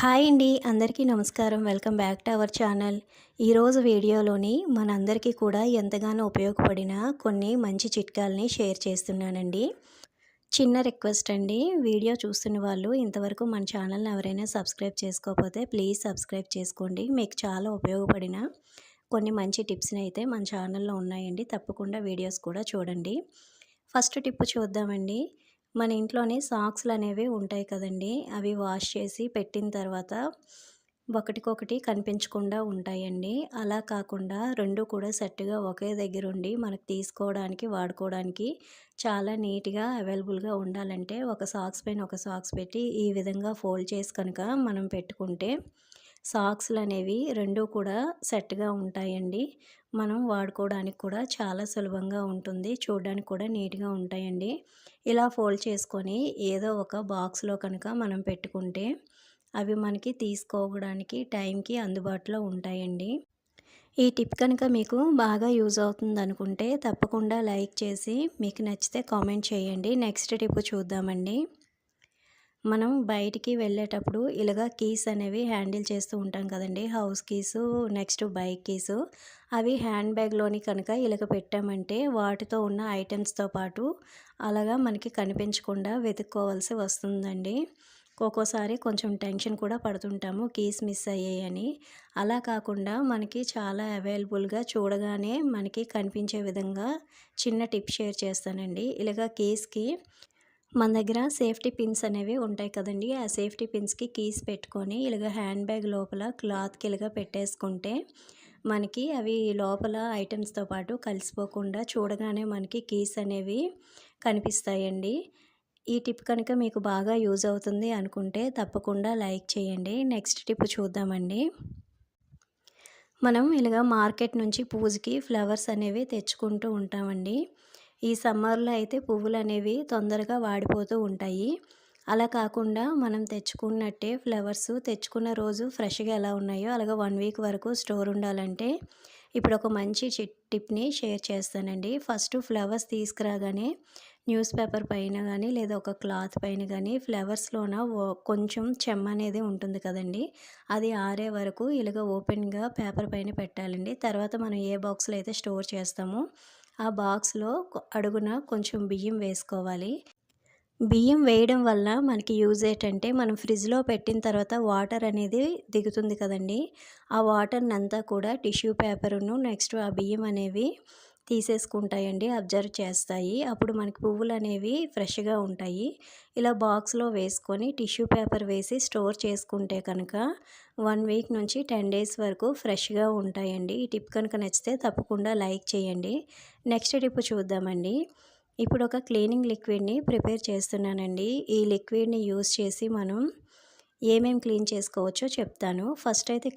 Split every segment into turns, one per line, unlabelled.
Hi అండి, అందరికీ నమస్కారం. Welcome back to our channel. ఈరోజు వీడియోలోని మనందరికీ కూడా ఎంతగానో ఉపయోగపడిన కొన్ని మంచి చిట్కాలని షేర్ చేస్తున్నానండి. చిన్న రిక్వెస్ట్ అండి, వీడియో చూస్తున్న వాళ్ళు ఇంతవరకు మన ఛానల్ని ఎవరైనా సబ్స్క్రైబ్ చేసుకోకపోతే ప్లీజ్ సబ్స్క్రైబ్ చేసుకోండి. మీకు చాలా ఉపయోగపడిన కొన్ని మంచి టిప్స్ని అయితే మన ఛానల్లో ఉన్నాయండి. తప్పకుండా వీడియోస్ కూడా చూడండి. ఫస్ట్ టిప్ చూద్దామండి. మన ఇంట్లోనే సాక్స్‌లు అనేవి ఉంటాయి కదండీ! అవి వాష్ చేసి పెట్టిన తర్వాత ఒకటికొకటి కనిపించకుండా ఉంటాయండి. అలా కాకుండా 2 కూడా సెట్‌గా ఒకే దగ్గరుండి మనకు తీసుకోవడానికి, వాడుకోవడానికి చాలా నీట్‌గా అవైలబుల్‌గా ఉండాలంటే ఒక సాక్స్ పైన ఒక సాక్స్ పెట్టి ఈ విధంగా ఫోల్డ్ చేసి కనుక మనం పెట్టుకుంటే సాక్స్‌లనేవి 2 కూడా సెట్‌గా ఉంటాయండి. మనం వాడుకోవడానికి కూడా చాలా సులభంగా ఉంటుంది. చూడడానికి కూడా నీట్‌గా ఉంటాయండి. ఇలా ఫోల్డ్ చేసుకొని ఏదో ఒక బాక్స్‌లో కనుక మనం పెట్టుకుంటే అవి మనకి తీసుకోవడానికి టైంకి అందుబాటులో ఉంటాయండి. ఈ టిప్ కనుక మీకు బాగా యూజ్ అవుతుందనుకుంటే తప్పకుండా లైక్ చేసి మీకు నచ్చితే కామెంట్ చేయండి. నెక్స్ట్ టిప్ చూద్దామండి. మనం బయటికి వెళ్ళేటప్పుడు ఇలాగ కీస్ అనేవి హ్యాండిల్ చేస్తూ ఉంటాం కదండీ! House keys, next bike keys. అవి హ్యాండ్ బ్యాగ్‌లోని కనుక ఇలాగ పెట్టామంటే వాటితో ఉన్న ఐటెమ్స్‌తో పాటు అలాగా మనకి కనిపించకుండా వెతుక్కోవాల్సి వస్తుందండి. ఒక్కోసారి కొంచెం టెన్షన్ కూడా పడుతుంటాము కీస్ మిస్ అయ్యాయని. అలా కాకుండా మనకి చాలా అవైలబుల్‌గా చూడగానే మనకి కనిపించే విధంగా చిన్న టిప్ షేర్ చేస్తానండి. ఇలాగ కీస్‌కి మన దగ్గర సేఫ్టీ పిన్స్ అనేవి ఉంటాయి కదండీ! ఆ సేఫ్టీ పిన్స్‌కి కీస్ పెట్టుకొని ఇలాగ హ్యాండ్ బ్యాగ్ లోపల క్లాత్‌కి ఇలాగ పెట్టేసుకుంటే మనకి అవి లోపల ఐటెమ్స్‌తో పాటు కలిసిపోకుండా చూడగానే మనకి కీస్ అనేవి కనిపిస్తాయండి. ఈ టిప్ కనుక మీకు బాగా యూజ్ అవుతుంది అనుకుంటే తప్పకుండా లైక్ చేయండి. నెక్స్ట్ టిప్ చూద్దామండి. మనం ఇలాగ మార్కెట్ నుంచి పూజకి ఫ్లవర్స్ అనేవి తెచ్చుకుంటూ ఉంటామండి. ఈ సమ్మర్‌లో అయితే పువ్వులనేవి తొందరగా వాడిపోతూ ఉంటాయి. అలా కాకుండా మనం తెచ్చుకున్నట్టే ఫ్లవర్స్ తెచ్చుకున్న రోజు ఫ్రెష్‌గా ఎలా ఉన్నాయో అలాగే 1 వీక్ వరకు స్టోర్ ఉండాలంటే ఇప్పుడు ఒక మంచి టిప్‌ని షేర్ చేస్తానండి. ఫస్ట్ ఫ్లవర్స్ తీసుకురాగానే న్యూస్ పేపర్ పైన గానీ లేదా ఒక క్లాత్ పైన గానీ ఫ్లవర్స్‌లోన కొంచెం చెమ్మ అనేది ఉంటుంది కదండీ! అది ఆరే వరకు ఇలాగ ఓపెన్‌గా పేపర్ పైన పెట్టాలండి. తర్వాత మనం ఏ బాక్స్‌లో అయితే స్టోర్ చేస్తామో ఆ బాక్స్‌లో అడుగున కొంచెం బియ్యం వేసుకోవాలి. బియ్యం వేయడం వల్ల మనకి యూజ్ ఏంటంటే మనం ఫ్రిడ్జ్‌లో పెట్టిన తర్వాత వాటర్ అనేది దిగుతుంది కదండీ! ఆ వాటర్‌నంతా కూడా టిష్యూ పేపరును నెక్స్ట్ ఆ బియ్యం అనేవి తీసేసుకుంటాయండి. అబ్జర్వ్ చేస్తాయి. అప్పుడు మనకి పువ్వులనేవి ఫ్రెష్‌గా ఉంటాయి. ఇలా బాక్స్‌లో వేసుకొని టిష్యూ పేపర్ వేసి స్టోర్ చేసుకుంటే కనుక 1 వీక్ నుంచి 10 డేస్ వరకు ఫ్రెష్‌గా ఉంటాయండి. ఈ టిప్ కనుక నచ్చితే తప్పకుండా లైక్ చేయండి. నెక్స్ట్ టిప్ చూద్దామండి. ఇప్పుడు ఒక క్లీనింగ్ లిక్విడ్‌ని ప్రిపేర్ చేస్తున్నానండి. ఈ లిక్విడ్‌ని యూజ్ చేసి మనం ఏమేమి క్లీన్ చేసుకోవచ్చో చెప్తాను. ఫస్ట్ అయితే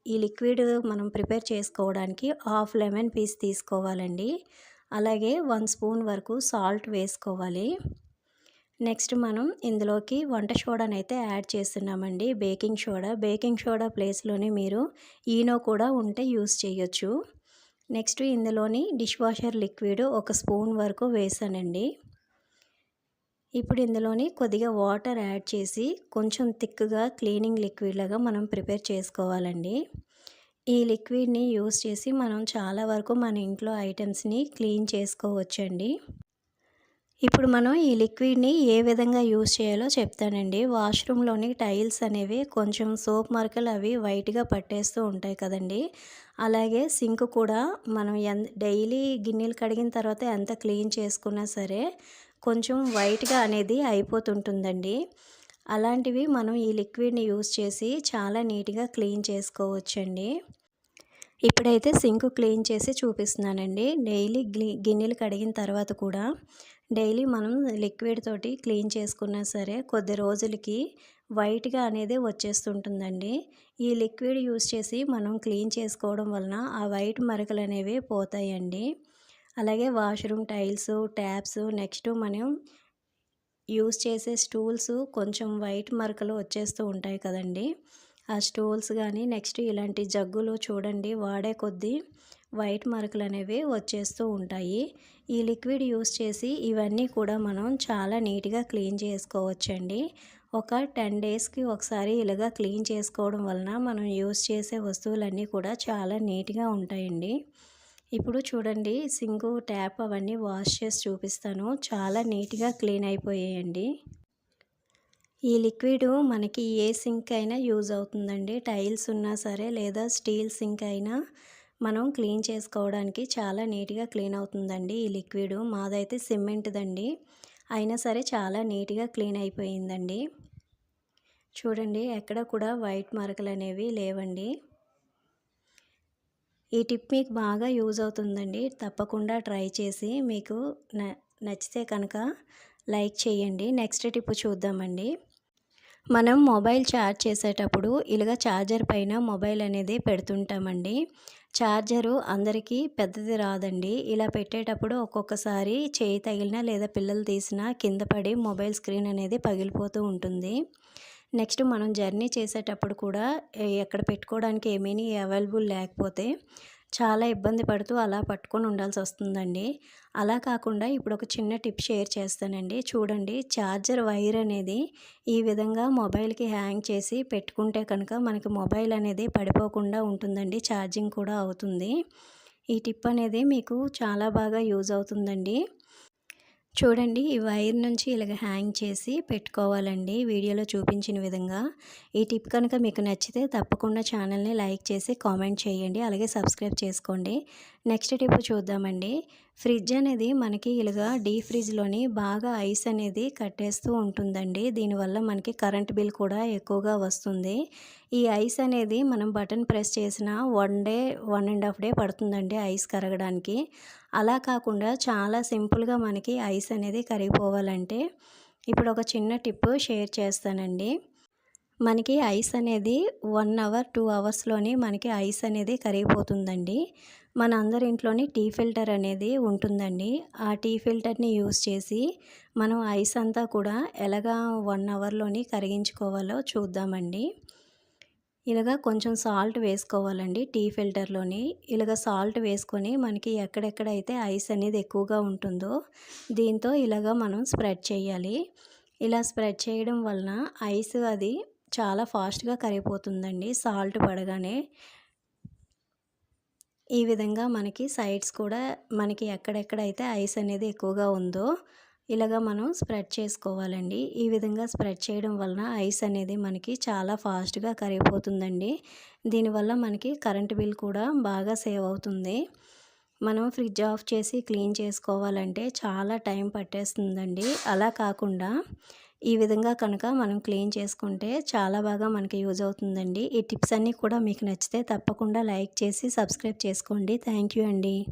ఈ లిక్విడ్ మనం ప్రిపేర్ చేసుకోవడానికి హాఫ్ లెమన్ పీస్ తీసుకోవాలండి. అలాగే 1 స్పూన్ వరకు సాల్ట్ వేసుకోవాలి. నెక్స్ట్ మనం ఇందులోకి వంట సోడానైతే యాడ్ చేస్తున్నామండి. బేకింగ్ సోడా ప్లేస్‌లోనే మీరు ఈనో కూడా ఉంటే యూజ్ చేయొచ్చు. నెక్స్ట్ ఇందులోని డిష్ వాషర్ లిక్విడ్ ఒక స్పూన్ వరకు వేసానండి. ఇప్పుడు ఇందులోని కొద్దిగా వాటర్ యాడ్ చేసి కొంచెం థిక్‌గా క్లీనింగ్ లిక్విడ్ లాగా మనం ప్రిపేర్ చేసుకోవాలండి. ఈ లిక్విడ్‌ని యూజ్ చేసి మనం చాలా వరకు మన ఇంట్లో ఐటెమ్స్‌ని క్లీన్ చేసుకోవచ్చండి. ఇప్పుడు మనం ఈ లిక్విడ్‌ని ఏ విధంగా యూజ్ చేయాలో చెప్తానండి. వాష్‌రూమ్‌లోని టైల్స్ అనేవి కొంచెం సోప్ మరకలు అవి వైట్‌గా పట్టేస్తూ ఉంటాయి కదండీ! అలాగే సింక్ కూడా మనం డైలీ గిన్నెలు కడిగిన తర్వాత ఎంత క్లీన్ చేసుకున్నా సరే కొంచెం వైట్‌గా అనేది అయిపోతుంటుందండి. అలాంటివి మనం ఈ లిక్విడ్‌ని యూజ్ చేసి చాలా నీట్‌గా క్లీన్ చేసుకోవచ్చండి. ఇప్పుడైతే సింక్ క్లీన్ చేసి చూపిస్తున్నానండి. డైలీ గిన్నెలు కడిగిన తర్వాత కూడా డైలీ మనం లిక్విడ్ తోటి క్లీన్ చేసుకున్నా సరే కొద్ది రోజులకి వైట్‌గా అనేది వచ్చేస్తుంటుందండి. ఈ లిక్విడ్ యూజ్ చేసి మనం క్లీన్ చేసుకోవడం వలన ఆ వైట్ మరకలు అనేవి పోతాయండి. అలాగే వాష్‌రూమ్ టైల్స్, ట్యాప్స్ నెక్స్ట్ మనం యూజ్ చేసే స్టూల్స్ కొంచెం వైట్ మరకలు వచ్చేస్తూ ఉంటాయి కదండీ! ఆ స్టూల్స్ కానీ నెక్స్ట్ ఇలాంటి జగ్గులు చూడండి వాడే కొద్దీ వైట్ మరకలు అనేవి వచ్చేస్తూ ఉంటాయి. ఈ లిక్విడ్ యూజ్ చేసి ఇవన్నీ కూడా మనం చాలా నీట్‌గా క్లీన్ చేసుకోవచ్చండి. ఒక 10 డేస్‌కి ఒకసారి ఇలాగా క్లీన్ చేసుకోవడం వలన మనం యూజ్ చేసే వస్తువులన్నీ కూడా చాలా నీట్‌గా ఉంటాయండి. ఇప్పుడు చూడండి సింకు, ట్యాప్ అవన్నీ వాష్ చేసి చూపిస్తాను. చాలా నీట్‌గా క్లీన్ అయిపోయాయండి. ఈ లిక్విడ్ మనకి ఏ సింక్ అయినా యూజ్ అవుతుందండి. టైల్స్ ఉన్నా సరే లేదా స్టీల్ సింక్ అయినా మనం క్లీన్ చేసుకోవడానికి చాలా నీట్‌గా క్లీన్ అవుతుందండి ఈ లిక్విడ్. మాదైతే సిమెంట్‌దండి. అయినా సరే చాలా నీట్‌గా క్లీన్ అయిపోయిందండి. చూడండి ఎక్కడ కూడా వైట్ మరకలనేవి లేవండి. ఈ టిప్ మీకు బాగా యూజ్ అవుతుందండి. తప్పకుండా ట్రై చేసి మీకు నచ్చితే కనుక లైక్ చేయండి. నెక్స్ట్ టిప్ చూద్దామండి. మనం మొబైల్ ఛార్జ్ చేసేటప్పుడు ఇలాగ ఛార్జర్ పైన మొబైల్ అనేది పెడుతుంటామండి. ఛార్జరు అందరికీ పెద్దది రాదండి. ఇలా పెట్టేటప్పుడు ఒక్కొక్కసారి చేయి తగిలినా లేదా పిల్లలు తీసినా కింద పడి మొబైల్ స్క్రీన్ అనేది పగిలిపోతూ ఉంటుంది. నెక్స్ట్ మనం జర్నీ చేసేటప్పుడు కూడా ఎక్కడ పెట్టుకోవడానికి ఏమీ అవైలబుల్ లేకపోతే చాలా ఇబ్బంది పడుతూ అలా పట్టుకొని ఉండాల్సి వస్తుందండి. అలా కాకుండా ఇప్పుడు ఒక చిన్న టిప్ షేర్ చేస్తానండి. చూడండి ఛార్జర్ వైర్ అనేది ఈ విధంగా మొబైల్‌కి హ్యాంగ్ చేసి పెట్టుకుంటే కనుక మనకి మొబైల్ అనేది పడిపోకుండా ఉంటుందండి. ఛార్జింగ్ కూడా అవుతుంది. ఈ టిప్ అనేది మీకు చాలా బాగా యూజ్ అవుతుందండి. చూడండి ఈ వైర్ నుంచి ఇలాగ హ్యాంగ్ చేసి పెట్టుకోవాలండి వీడియోలో చూపించిన విధంగా. ఈ టిప్ కనుక మీకు నచ్చితే తప్పకుండా ఛానల్ని లైక్ చేసి కామెంట్ చేయండి. అలాగే సబ్స్క్రైబ్ చేసుకోండి. నెక్స్ట్ టిప్ చూద్దామండి. ఫ్రిడ్జ్ అనేది మనకి ఇలాగా డీప్ ఫ్రిడ్జ్‌లోని బాగా ఐస్ అనేది కట్టేస్తూ ఉంటుందండి. దీనివల్ల మనకి కరెంట్ బిల్ కూడా ఎక్కువగా వస్తుంది. ఈ ఐస్ అనేది మనం బటన్ ప్రెస్ చేసిన 1 డే, 1½ డే పడుతుందండి ఐస్ కరగడానికి. అలా కాకుండా చాలా సింపుల్‌గా మనకి ఐస్ అనేది కరిగిపోవాలంటే ఇప్పుడు ఒక చిన్న టిప్ షేర్ చేస్తానండి. మనకి ఐస్ అనేది 1 అవర్, 2 అవర్స్‌లోనే మనకి ఐస్ అనేది కరిగిపోతుందండి. మన అందరి ఇంట్లోని టీ ఫిల్టర్ అనేది ఉంటుందండి. ఆ టీ ఫిల్టర్‌ని యూజ్ చేసి మనం ఐస్ అంతా కూడా ఎలాగా 1 అవర్‌లోని కరిగించుకోవాలో చూద్దామండి. ఇలాగ కొంచెం సాల్ట్ వేసుకోవాలండి టీ ఫిల్టర్‌లోని. ఇలాగ సాల్ట్ వేసుకొని మనకి ఎక్కడెక్కడైతే ఐస్ అనేది ఎక్కువగా ఉంటుందో దీంతో ఇలాగ మనం స్ప్రెడ్ చేయాలి. ఇలా స్ప్రెడ్ చేయడం వలన ఐస్ అది చాలా ఫాస్ట్‌గా కరిగిపోతుందండి సాల్ట్ పడగానే. ఈ విధంగా మనకి సైడ్స్ కూడా మనకి ఎక్కడెక్కడైతే ఐస్ అనేది ఎక్కువగా ఉందో ఇలాగ మనం స్ప్రెడ్ చేసుకోవాలండి. ఈ విధంగా స్ప్రెడ్ చేయడం వలన ఐస్ అనేది మనకి చాలా ఫాస్ట్‌గా కరిగిపోతుందండి. దీనివల్ల మనకి కరెంట్ బిల్ కూడా బాగా సేవ్ అవుతుంది. మనం ఫ్రిడ్జ్ ఆఫ్ చేసి క్లీన్ చేసుకోవాలంటే చాలా టైం పట్టేస్తుందండి. అలా కాకుండా ఈ విధంగా కనుక మనం క్లీన్ చేసుకుంటే చాలా బాగా మనకి యూజ్ అవుతుందండి. ఈ టిప్స్ అన్నీ కూడా మీకు నచ్చితే తప్పకుండా లైక్ చేసి సబ్స్క్రైబ్ చేసుకోండి. థ్యాంక్ యూ అండి.